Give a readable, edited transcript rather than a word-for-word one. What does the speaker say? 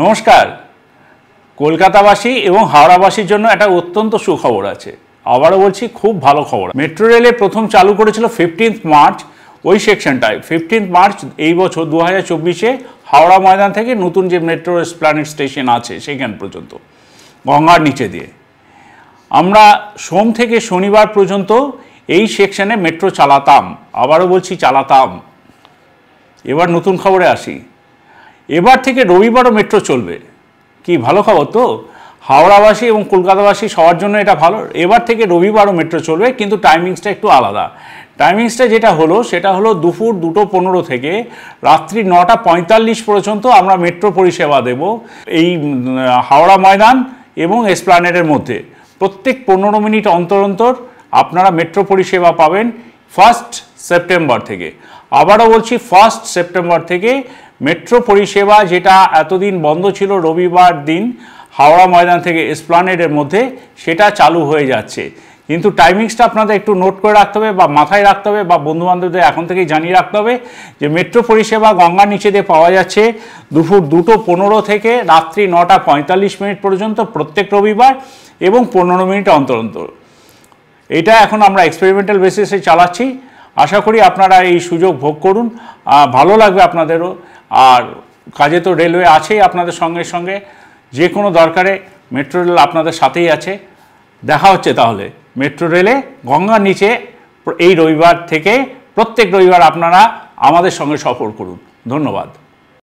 নমস্কার। কলকাতাবাসী এবং হাওড়াবাসীর জন্য একটা অত্যন্ত সুখবর আছে। আবারও বলছি, খুব ভালো খবর। মেট্রো রেলে প্রথম চালু করেছিল 15 মার্চ, ওই সেকশনটায় 15 মার্চ এই বছর 2024-এ হাওড়া ময়দান থেকে নতুন যে মেট্রো এসপ্ল্যানেড স্টেশন আছে সেখান পর্যন্ত গঙ্গার নিচে দিয়ে আমরা সোম থেকে শনিবার পর্যন্ত এই সেকশনে মেট্রো চালাতাম। আবারও বলছি, চালাতাম। এবার নতুন খবরে আসি। এবার থেকে রবিবারও মেট্রো চলবে। কি ভালো খবর তো! হাওড়াবাসী এবং কলকাতাবাসী সবার জন্য এটা ভালো। এবার থেকে রবিবারও মেট্রো চলবে, কিন্তু টাইমিংসটা একটু আলাদা। টাইমিংসটা যেটা হলো সেটা হলো দুপুর 2:15 থেকে রাত্রি 9:45 পর্যন্ত আমরা মেট্রো পরিষেবা দেব এই হাওড়া ময়দান এবং এসপ্ল্যানেডের মধ্যে। প্রত্যেক 15 মিনিট অন্তর অন্তর আপনারা মেট্রো পরিষেবা পাবেন 1 সেপ্টেম্বর থেকে। আবারও বলছি, 1 সেপ্টেম্বর থেকে মেট্রো পরিষেবা, যেটা এতদিন বন্ধ ছিল রবিবার দিন হাওড়া ময়দান থেকে এসপ্ল্যানেডের মধ্যে, সেটা চালু হয়ে যাচ্ছে। কিন্তু টাইমিংসটা আপনাদের একটু নোট করে রাখতে হবে বা মাথায় রাখতে হবে বা বন্ধুবান্ধবদের এখন থেকেই জানিয়ে রাখতে হবে যে মেট্রো পরিষেবা গঙ্গার নিচে দিয়ে পাওয়া যাচ্ছে দুপুর 2:15 থেকে রাত্রি 9:45 পর্যন্ত প্রত্যেক রবিবার এবং 15 মিনিট অন্তর অন্তর। এটা এখন আমরা এক্সপেরিমেন্টাল বেসিসে চালাচ্ছি। আশা করি আপনারা এই সুযোগ ভোগ করুন, ভালো লাগবে আপনাদেরও। আর কাজে তো রেলওয়ে আছেই আপনাদের সঙ্গে সঙ্গে, যে কোনো দরকারে মেট্রো রেল আপনাদের সাথেই আছে। দেখা হচ্ছে তাহলে মেট্রো রেলে গঙ্গার নিচে এই রবিবার থেকে। প্রত্যেক রবিবার আপনারা আমাদের সঙ্গে সফর করুন। ধন্যবাদ।